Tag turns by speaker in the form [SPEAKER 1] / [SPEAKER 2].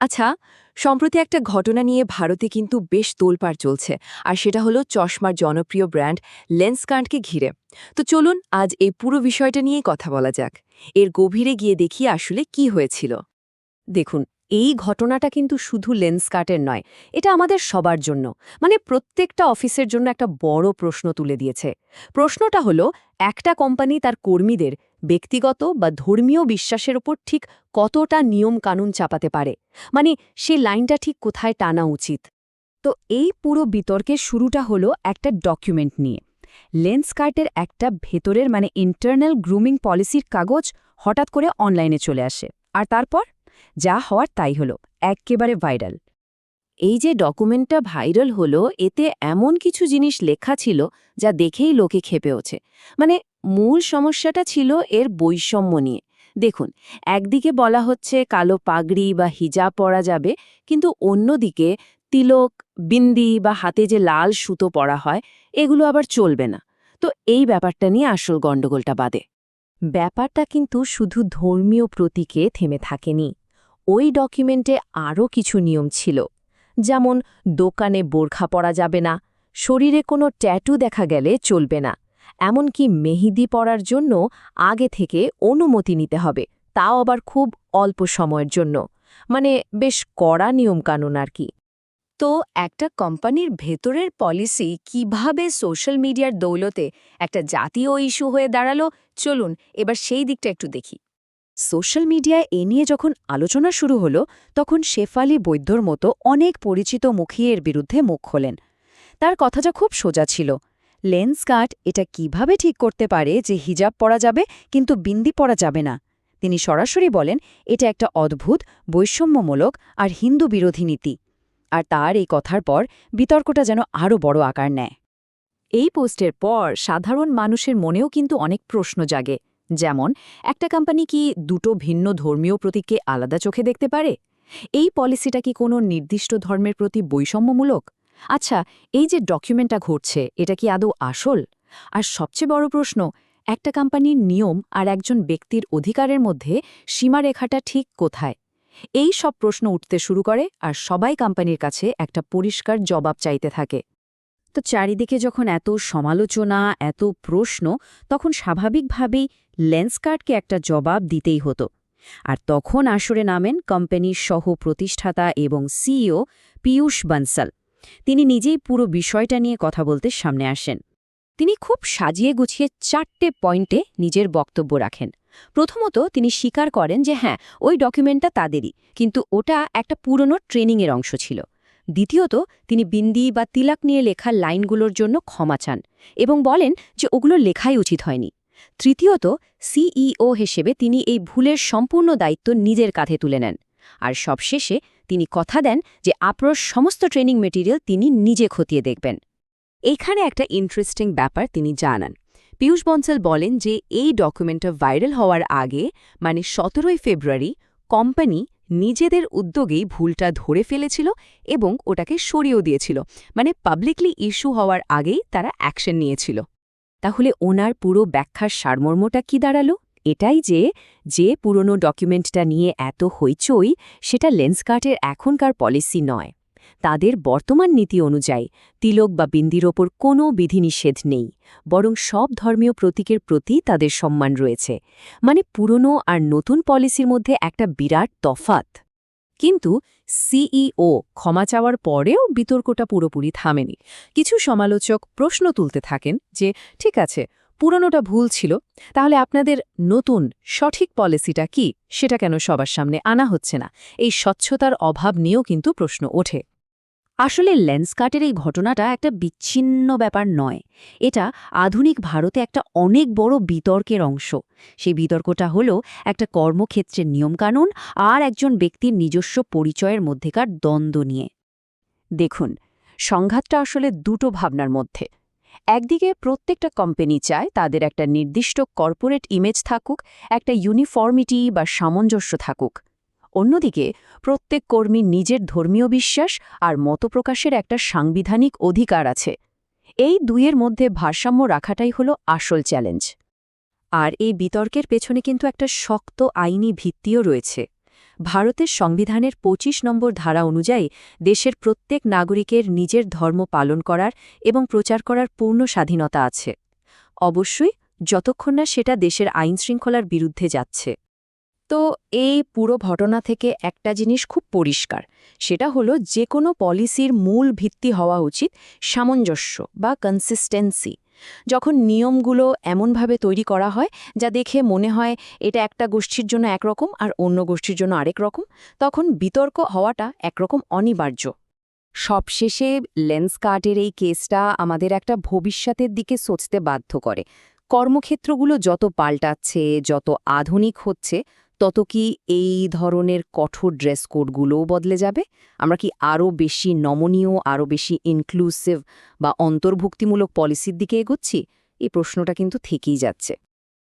[SPEAKER 1] আচ্ছা, সম্প্রতি একটা ঘটনা নিয়ে ভারতে কিন্তু বেশ তোলপাড় চলছে, আর সেটা হলো চশমার জনপ্রিয় ব্র্যান্ড লেন্সকার্টকে ঘিরে। তো চলুন আজ এই পুরো বিষয়টা নিয়েই কথা বলা যাক। এর গভীরে গিয়ে দেখি আসলে কি হয়েছিল।
[SPEAKER 2] দেখুন, এই ঘটনাটা কিন্তু শুধু লেন্সকার্টের নয়, এটা আমাদের সবার জন্য, মানে প্রত্যেকটা অফিসের জন্য একটা বড় প্রশ্ন তুলে দিয়েছে। প্রশ্নটা হলো, একটা কোম্পানি তার কর্মীদের ব্যক্তিগত বা ধর্মীয় বিশ্বাসের উপর ঠিক কতটা নিয়ম কানুন চাপাতে পারে, মানে সেই লাইনটা ঠিক কোথায় টানা উচিত। তো এই পুরো বিতর্কের শুরুটা হলো একটা ডকুমেন্ট নিয়ে। লেন্সকার্টের একটা ভেতরের মানে ইন্টারনাল গ্রুমিং পলিসির কাগজ হঠাৎ করে অনলাইনে চলে আসে, আর তারপর যা হওয়ার তাই হলো, একেবারে ভাইরাল।
[SPEAKER 1] এই যে ডকুমেন্টটা ভাইরাল হলো, এতে এমন কিছু জিনিস লেখা ছিল যা দেখেই লোকে ক্ষেপে ওঠে। মানে মূল সমস্যাটা ছিল এর বৈষম্য নিয়ে। দেখুন, একদিকে বলা হচ্ছে কালো পাগড়ি বা হিজাব পরা যাবে, কিন্তু অন্যদিকে তিলক, বিন্দি বা হাতে যে লাল সুতো পরা হয়, এগুলো আবার চলবে না। তো এই ব্যাপারটা নিয়ে আসল গণ্ডগোলটা বাধে।
[SPEAKER 2] ব্যাপারটা কিন্তু শুধু ধর্মীয় প্রতীকে থেমে থাকেনি। ওই ডকুমেন্টে আরও কিছু নিয়ম ছিল, যেমন দোকানে বোরখা পরা যাবে না, শরীরে কোনো ট্যাটু দেখা গেলে চলবে না, এমনকি মেহেদি পরার জন্য আগে থেকে অনুমতি নিতে হবে, তাও আবার খুব অল্প সময়ের জন্য। মানে বেশ কড়া নিয়মকানুন আর কি।
[SPEAKER 1] তো একটা কোম্পানির ভেতরের পলিসি কিভাবে সোশ্যাল মিডিয়ার দৌলতে একটা জাতীয় ইস্যু হয়ে দাঁড়ালো, চলুন এবার সেই দিকটা একটু দেখি।
[SPEAKER 2] সোশ্যাল মিডিয়ায় এ নিয়ে যখন আলোচনা শুরু হলো, তখন শেফালি বৈদ্যর মতো অনেক পরিচিত মুখী এর বিরুদ্ধে মুখ খোলেন। তার কথাটা খুব সোজা ছিল, লেন্সকার্ট এটা কিভাবে ঠিক করতে পারে যে হিজাব পরা যাবে কিন্তু বিন্দি পরা যাবে না। তিনি সরাসরি বলেন এটা একটা অদ্ভুত, বৈষম্যমূলক আর হিন্দু বিরোধী নীতি। আর তার এই কথার পর বিতর্কটা যেন আরও বড় আকার নেয়। এই পোস্টের পর সাধারণ মানুষের মনেও কিন্তু অনেক প্রশ্ন জাগে, যেমন একটা কোম্পানি কি দুটো ভিন্ন ধর্মীয় প্রতীককে আলাদা চোখে দেখতে পারে? এই পলিসিটা কি কোনো নির্দিষ্ট ধর্মের প্রতি বৈষম্যমূলক? আচ্ছা, এই যে ডকুমেন্টটা ঘটছে, এটা কি আদৌ আসল? আর সবচেয়ে বড় প্রশ্ন, একটা কোম্পানির নিয়ম আর একজন ব্যক্তির অধিকারের মধ্যে সীমারেখাটা ঠিক কোথায়? এই সব প্রশ্ন উঠতে শুরু করে, আর সবাই কোম্পানির কাছে একটা পরিষ্কার জবাব চাইতে থাকে। তো চারিদিকে যখন এত সমালোচনা, এত প্রশ্ন, তখন স্বাভাবিকভাবেই লেন্সকার্টকে একটা জবাব দিতেই হতো। আর তখন আসরে নামেন কোম্পানির সহ প্রতিষ্ঠাতা এবং সিইও পীয়ূষ বানসাল। তিনি নিজেই পুরো বিষয়টা নিয়ে কথা বলতে সামনে আসেন। তিনি খুব সাজিয়ে গুছিয়ে 4টে পয়েন্টে নিজের বক্তব্য রাখেন। প্রথমত, তিনি স্বীকার করেন যে হ্যাঁ, ওই ডকুমেন্টটা তাদেরই, কিন্তু ওটা একটা পুরনো ট্রেনিংয়ের অংশ ছিল। দ্বিতীয়ত, তিনি বিন্দি বা তিলক নিয়ে লেখা লাইনগুলোর জন্য ক্ষমা চান এবং বলেন যে ওগুলো লেখাই উচিত হয়নি। তৃতীয়ত, সিইও হিসেবে তিনি এই ভুলের সম্পূর্ণ দায়িত্ব নিজের কাঁধে তুলে নেন। আর সবশেষে তিনি কথা দেন যে আপনার সমস্ত ট্রেনিং মেটেরিয়াল তিনি নিজে খতিয়ে দেখবেন। এইখানে একটা ইন্টারেস্টিং ব্যাপার তিনি জানান। পীয়ূষ বনসাল বলেন যে এই ডকুমেন্টটা ভাইরাল হওয়ার আগে, মানে 17ই ফেব্রুয়ারি, কোম্পানি নিজেদের উদ্যোগেই ভুলটা ধরে ফেলেছিল এবং ওটাকে সরিয়েও দিয়েছিল, মানে পাবলিকলি ইস্যু হওয়ার আগেই তারা অ্যাকশন নিয়েছিল। তাহলে ওনার পুরো ব্যাখ্যার সারমর্মটা কি দাঁড়ালো? এটাই যে যে পুরনো ডকুমেন্টটা নিয়ে এত হইচই, সেটা লেন্সকার্টের এখনকার পলিসি নয়। তাদের বর্তমান নীতি অনুযায়ী তিলক বা বিন্দির ওপর কোনো বিধিনিষেধ নেই, বরং সব ধর্মীয় প্রতীকের প্রতি তাদের সম্মান রয়েছে। মানে পুরনো আর নতুন পলিসির মধ্যে একটা বিরাট তফাৎ। কিন্তু সিইও ক্ষমা চাওয়ার পরেও বিতর্কটা পুরোপুরি থামেনি। কিছু সমালোচক প্রশ্ন তুলতে থাকেন যে ঠিক আছে, পুরনোটা ভুল ছিল, তাহলে আপনাদের নতুন সঠিক পলিসিটা কি, সেটা কেন সবার সামনে আনা হচ্ছে না? এই স্বচ্ছতার অভাব নিয়েও কিন্তু প্রশ্ন ওঠে। আসলে লেন্সকার্টের এই ঘটনাটা একটা বিচ্ছিন্ন ব্যাপার নয়। এটা আধুনিক ভারতে একটা অনেক বড় বিতর্কের অংশ। সেই বিতর্কটা হলো একটা কর্মক্ষেত্রের নিয়মকানুন আর একজন ব্যক্তির নিজস্ব পরিচয়ের মধ্যেকার দ্বন্দ্ব নিয়ে। দেখুন, সংঘাতটা আসলে দুটো ভাবনার মধ্যে। একদিকে প্রত্যেকটা কোম্পানি চায় তাদের একটা নির্দিষ্ট কর্পোরেট ইমেজ থাকুক, একটা ইউনিফর্মিটি বা সামঞ্জস্য থাকুক। অন্যদিকে প্রত্যেক কর্মীর নিজের ধর্মীয় বিশ্বাস আর মতপ্রকাশের একটা সাংবিধানিক অধিকার আছে। এই দুইয়ের মধ্যে ভারসাম্য রাখাটাই হলো আসল চ্যালেঞ্জ। আর এই বিতর্কের পেছনে কিন্তু একটা শক্ত আইনি ভিত্তিও রয়েছে। ভারতের সংবিধানের ২৫ নম্বর ধারা অনুযায়ী দেশের প্রত্যেক নাগরিকের নিজের ধর্ম পালন করার এবং প্রচার করার পূর্ণ স্বাধীনতা আছে, অবশ্যই যতক্ষণ না সেটা দেশের আইনশৃঙ্খলার বিরুদ্ধে যাচ্ছে।
[SPEAKER 1] তো এই পুরো ঘটনা থেকে একটা জিনিস খুব পরিষ্কার, সেটা হলো যে কোনো পলিসির মূল ভিত্তি হওয়া উচিত সামঞ্জস্য বা কনসিস্টেন্সি। যখন নিয়মগুলো এমনভাবে তৈরি করা হয় যা দেখে মনে হয় এটা একটা গোষ্ঠীর জন্য একরকম আর অন্য গোষ্ঠীর জন্য আরেক রকম, তখন বিতর্ক হওয়াটা একরকম অনিবার্য। সবশেষে লেন্সকার্টের এই কেসটা আমাদের একটা ভবিষ্যতের দিকে সোচতে বাধ্য করে। কর্মক্ষেত্রগুলো যত পাল্টাচ্ছে, যত আধুনিক হচ্ছে, তত কি এই ধরনের কঠোর ড্রেস কোডগুলোও বদলে যাবে? আমরা কি আরও বেশি নমনীয়, আরও বেশি ইনক্লুসিভ বা অন্তর্ভুক্তিমূলক পলিসির দিকে এগোচ্ছি? এই প্রশ্নটা কিন্তু থেকেই যাচ্ছে।